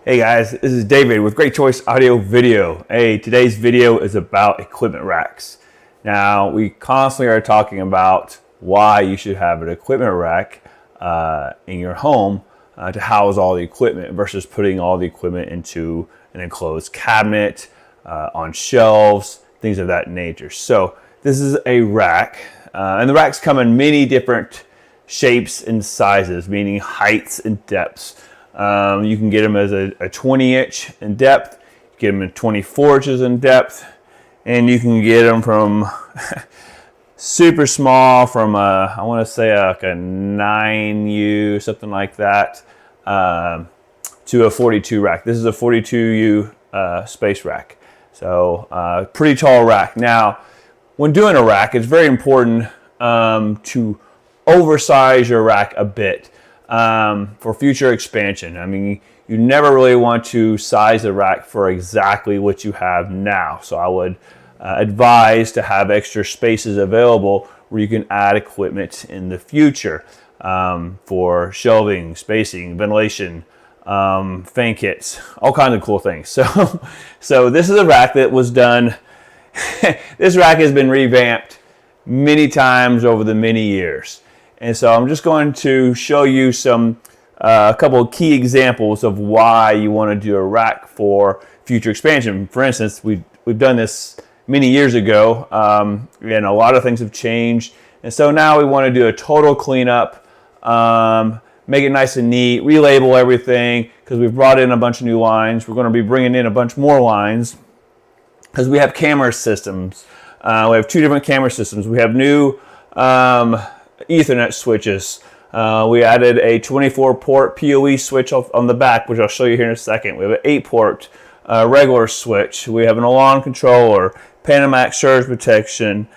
Hey guys, this is David with Great Choice Audio Video. Hey, today's video is about equipment racks. Now, we constantly are talking about why you should have an equipment rack in your home to house all the equipment versus putting all the equipment into an enclosed cabinet, on shelves, things of that nature. So this is a rack, and the racks come in many different shapes and sizes, meaning heights and depths. You can get them as a 20-inch in depth, you get them in 24 inches in depth, and you can get them from super small, from I want to say like a 9U, something like that, to a 42 rack. This is a 42U space rack, so pretty tall rack. Now, when doing a rack, it's very important to oversize your rack a bit. For future expansion. I mean, you never really want to size the rack for exactly what you have now. So I would advise to have extra spaces available where you can add equipment in the future for shelving, spacing, ventilation, fan kits, all kinds of cool things. So this is a rack that was done. This rack has been revamped many times over the many years. And so I'm just going to show you a couple of key examples of why you want to do a rack for future expansion. For instance, we've done this many years ago, and a lot of things have changed. And so now we want to do a total cleanup, make it nice and neat, relabel everything, because we've brought in a bunch of new lines. We're going to be bringing in a bunch more lines because we have camera systems. We have two different camera systems. We have new Ethernet switches. We added a 24-port PoE switch on the back, which I'll show you here in a second. We have an 8-port regular switch. We have an alarm controller, Panamax surge protection.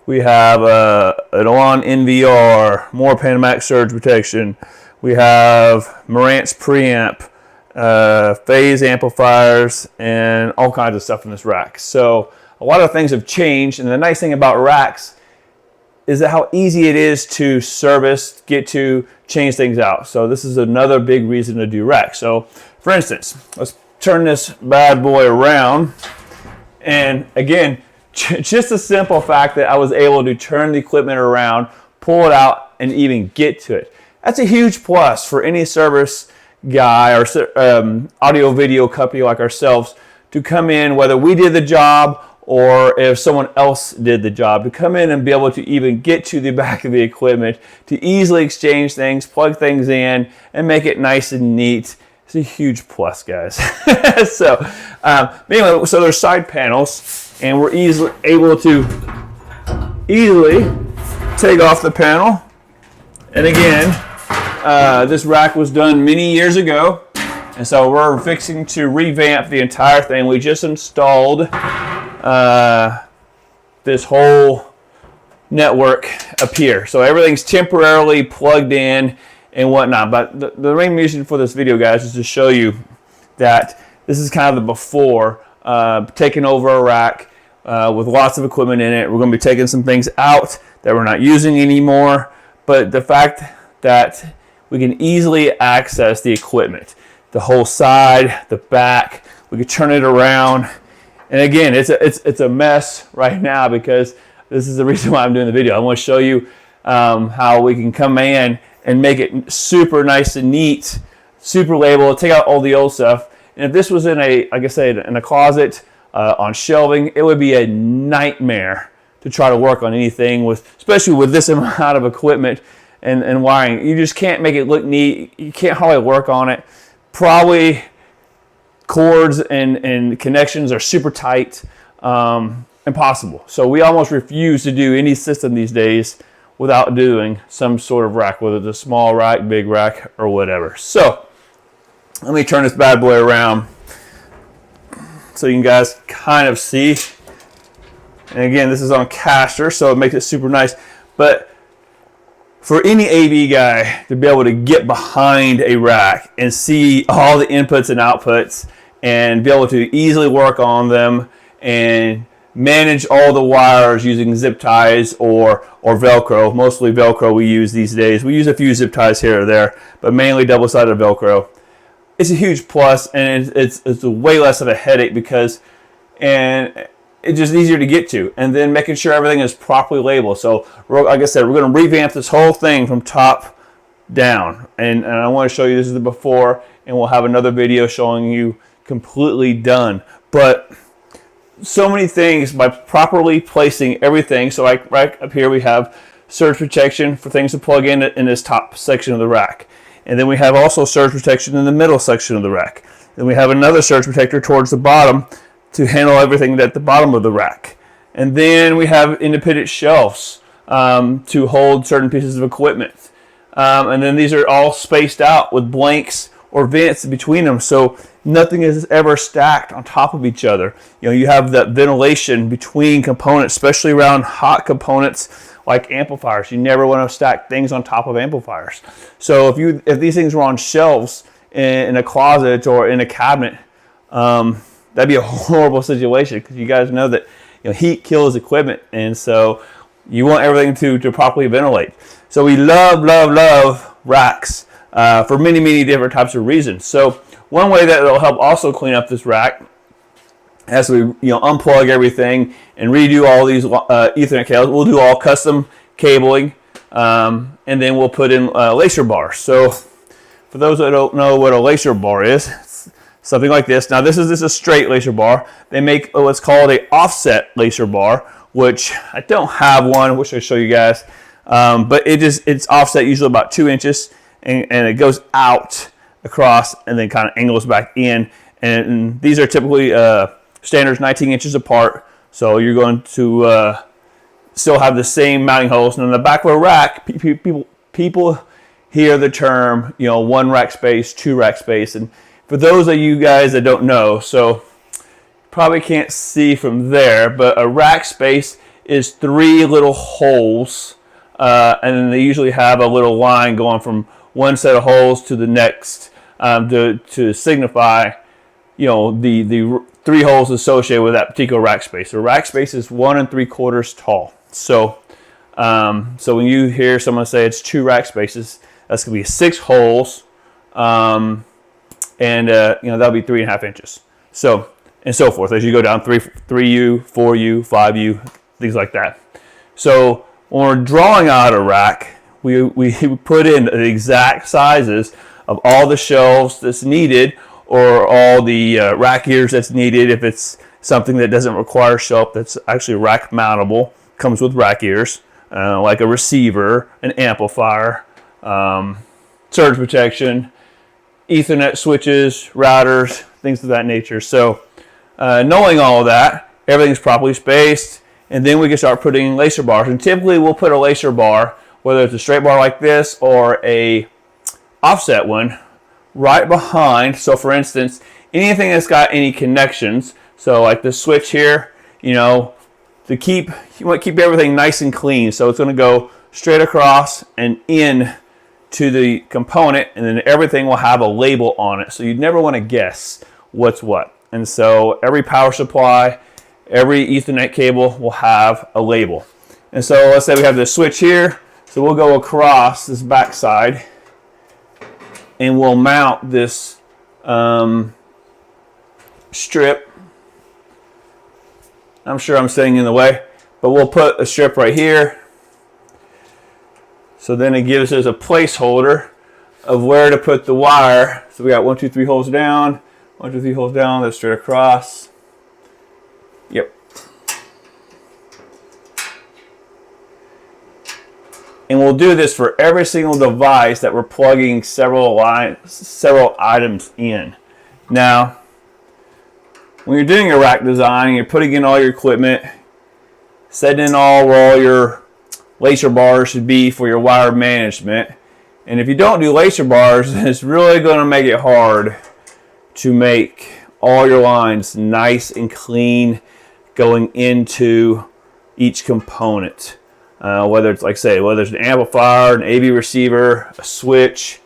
We have an alarm NVR, more Panamax surge protection. We have Marantz preamp, phase amplifiers, and all kinds of stuff in this rack. So a lot of things have changed, and the nice thing about racks is that how easy it is to service, get to, change things out. So this is another big reason to do racks. So for instance, let's turn this bad boy around. And again, just the simple fact that I was able to turn the equipment around, pull it out, and even get to it. That's a huge plus for any service guy or audio video company like ourselves to come in, whether we did the job or if someone else did the job, to come in and be able to even get to the back of the equipment, to easily exchange things, plug things in, and make it nice and neat. It's a huge plus, guys. So anyway, so there's side panels, and we're able to easily take off the panel. And again, this rack was done many years ago, and so we're fixing to revamp the entire thing. We just installed this whole network up here. So everything's temporarily plugged in and whatnot. But the main reason for this video, guys, is to show you that this is kind of the before, taking over a rack with lots of equipment in it. We're going to be taking some things out that we're not using anymore. But the fact that we can easily access the equipment, the whole side, the back, we can turn it around. And again, it's a mess right now because this is the reason why I'm doing the video. I want to show you how we can come in and make it super nice and neat, super labeled, take out all the old stuff. And if this was in like I said, in a closet, on shelving, it would be a nightmare to try to work on anything especially with this amount of equipment and wiring. You just can't make it look neat. You can't hardly work on it. Probably cords and connections are super tight, impossible. So we almost refuse to do any system these days without doing some sort of rack, whether it's a small rack, big rack, or whatever. So let me turn this bad boy around so you guys kind of see. And again, this is on caster, so it makes it super nice. But for any AV guy to be able to get behind a rack and see all the inputs and outputs and be able to easily work on them and manage all the wires using zip ties or Velcro. Mostly Velcro we use these days. We use a few zip ties here or there, but mainly double-sided Velcro. it's a huge plus, and it's a way less of a headache because, and it's just easier to get to. And then making sure everything is properly labeled. So like I said, we're going to revamp this whole thing from top down. And I want to show you, this is the before, and we'll have another video showing you completely done. But so many things by properly placing everything. So like right up here we have surge protection for things to plug in this top section of the rack. And then we have also surge protection in the middle section of the rack. Then we have another surge protector towards the bottom to handle everything at the bottom of the rack. And then we have independent shelves to hold certain pieces of equipment. And then these are all spaced out with blanks or vents between them, so nothing is ever stacked on top of each other. You know, you have that ventilation between components, especially around hot components like amplifiers. You never want to stack things on top of amplifiers. So if these things were on shelves in a closet or in a cabinet, that'd be a horrible situation, because you guys know that heat kills equipment, and so you want everything to properly ventilate. So we love racks for many different types of reasons. So one way that it'll help also clean up this rack, as we unplug everything and redo all these Ethernet cables, we'll do all custom cabling, and then we'll put in lacer bars. So for those that don't know what a lacer bar is, it's something like this. Now this is a straight lacer bar. They make what's called a offset lacer bar, which I don't have one, which I'll show you guys. But it's offset usually about 2 inches, and it goes out across and then kind of angles back in. And these are typically standards 19 inches apart, so you're going to still have the same mounting holes. And in the back of a rack, people hear the term, 1 rack space, 2 rack space. And for those of you guys that don't know, so probably can't see from there, but a rack space is 3 little holes, and then they usually have a little line going from one set of holes to the next to signify, the 3 holes associated with that particular rack space. A rack space is 1 3/4 tall. So, so when you hear someone say it's 2 rack spaces, that's going to be 6 holes, and that'll be 3.5 inches. So, and so forth as you go down 3U, 4U, 5U, things like that. So when we're drawing out a rack, we put in the exact sizes of all the shelves that's needed, or all the rack ears that's needed. If it's something that doesn't require shelf, that's actually rack mountable, comes with rack ears, like a receiver, an amplifier, surge protection, Ethernet switches, routers, things of that nature. So knowing all of that, everything's properly spaced, and then we can start putting lacer bars. And typically we'll put a lacer bar, whether it's a straight bar like this or a offset one, right behind. So for instance, anything that's got any connections, so like the switch here, you want to keep everything nice and clean. So it's going to go straight across and in to the component, and then everything will have a label on it. So you'd never want to guess what's what. And so every power supply, every Ethernet cable will have a label. And so let's say we have this switch here. So we'll go across this back side, and we'll mount this strip. I'm sure I'm staying in the way, but we'll put a strip right here. So then it gives us a placeholder of where to put the wire. So we got 1, 2, 3 holes down, 1, 2, 3 holes down, that's straight across. Yep. And we'll do this for every single device that we're plugging several items in. Now, when you're doing a rack design and you're putting in all your equipment, setting in where all your lacer bars should be for your wire management. And if you don't do lacer bars, it's really going to make it hard to make all your lines nice and clean going into each component. Whether it's, like I say, whether it's an amplifier, an AV receiver, a switch,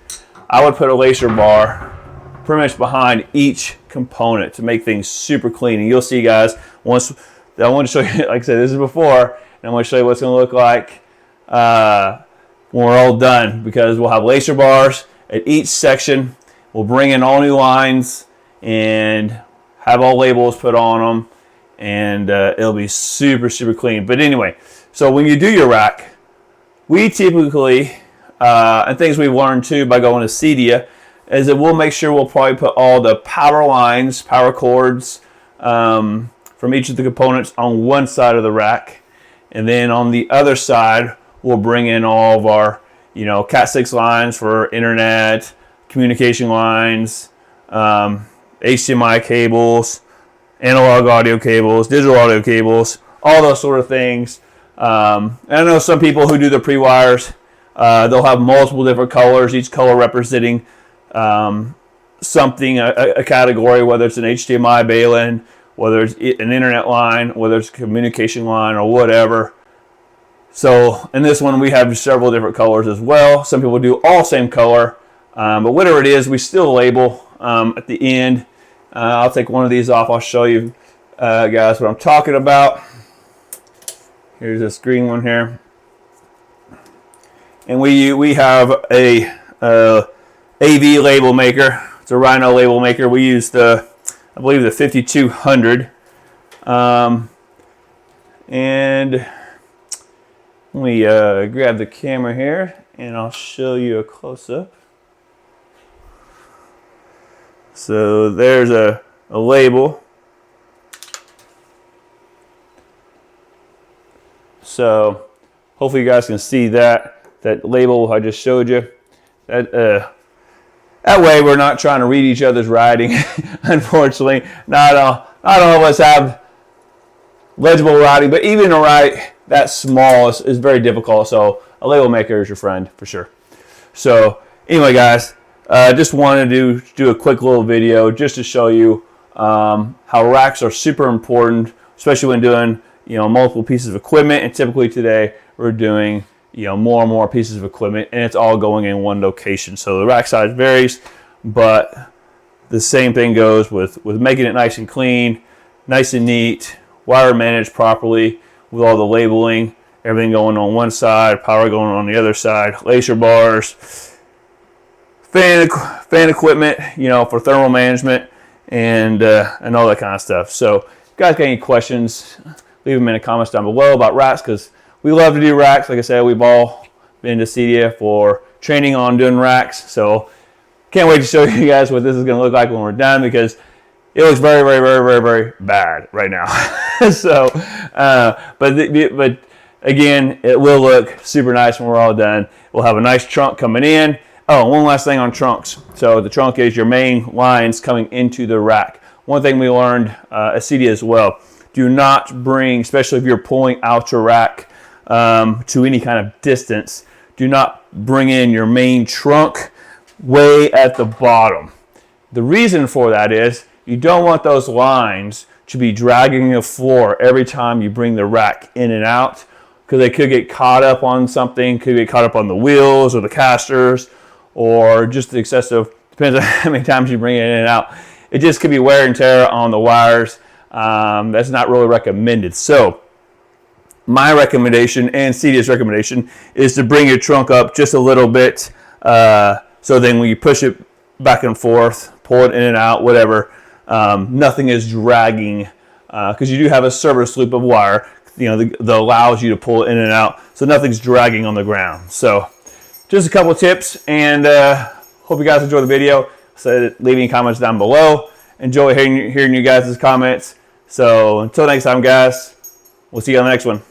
I would put a lacer bar pretty much behind each component to make things super clean. And you'll see, guys, once I want to show you, like I said, this is before, and I'm going to show you what it's going to look like when we're all done, because we'll have lacer bars at each section. We'll bring in all new lines and have all labels put on them, and it'll be super, super clean. But anyway, so when you do your rack, we typically, and things we've learned too by going to Arcadia, is that we'll make sure we'll probably put all the power lines, power cords from each of the components on one side of the rack. And then on the other side, we'll bring in all of our, Cat 6 lines for internet, communication lines, HDMI cables, analog audio cables, digital audio cables, all those sort of things. And I know some people who do the pre-wires, they'll have multiple different colors, each color representing something, a category, whether it's an HDMI bailin, whether it's an internet line, whether it's a communication line or whatever. So in this one, we have several different colors as well. Some people do all same color, but whatever it is, we still label at the end. I'll take one of these off. I'll show you guys what I'm talking about. Here's this green one here. And we have a AV label maker. It's a Rhino label maker. We use I believe the 5200. And let me grab the camera here and I'll show you a close-up. So there's a label. So hopefully you guys can see that label I just showed you. That way we're not trying to read each other's writing. Unfortunately, not all of us have legible writing, but even to write that small is very difficult. So a label maker is your friend for sure. So anyway, guys, just wanted to do a quick little video just to show you how racks are super important, especially when doing multiple pieces of equipment. And typically today we're doing more and more pieces of equipment, and it's all going in one location. So the rack size varies, but the same thing goes with making it nice and clean, nice and neat, wire managed properly with all the labeling, everything going on one side, power going on the other side, laser bars, fan equipment, for thermal management, and all that kind of stuff. So if you guys got any questions, leave them in the comments down below about racks, because we love to do racks. Like I said, we've all been to Arcadia for training on doing racks. So can't wait to show you guys what this is going to look like when we're done, because it looks very, very, very, very, very bad right now. So, but again, it will look super nice when we're all done. We'll have a nice trunk coming in. Oh, one last thing on trunks. So the trunk is your main lines coming into the rack. One thing we learned at Arcadia as well, do not bring, especially if you're pulling out your rack to any kind of distance, do not bring in your main trunk way at the bottom. The reason for that is you don't want those lines to be dragging the floor every time you bring the rack in and out, because they could get caught up on something, could get caught up on the wheels or the casters, or just the excessive, depends on how many times you bring it in and out. It just could be wear and tear on the wires. That's not really recommended. So my recommendation and Arcadia's recommendation is to bring your trunk up just a little bit, so then when you push it back and forth, pull it in and out, whatever, nothing is dragging, because you do have a service loop of wire, that allows you to pull it in and out, so nothing's dragging on the ground. So just a couple of tips, and hope you guys enjoy the video. So leave any comments down below. Enjoy hearing you guys' comments. So until next time, guys, we'll see you on the next one.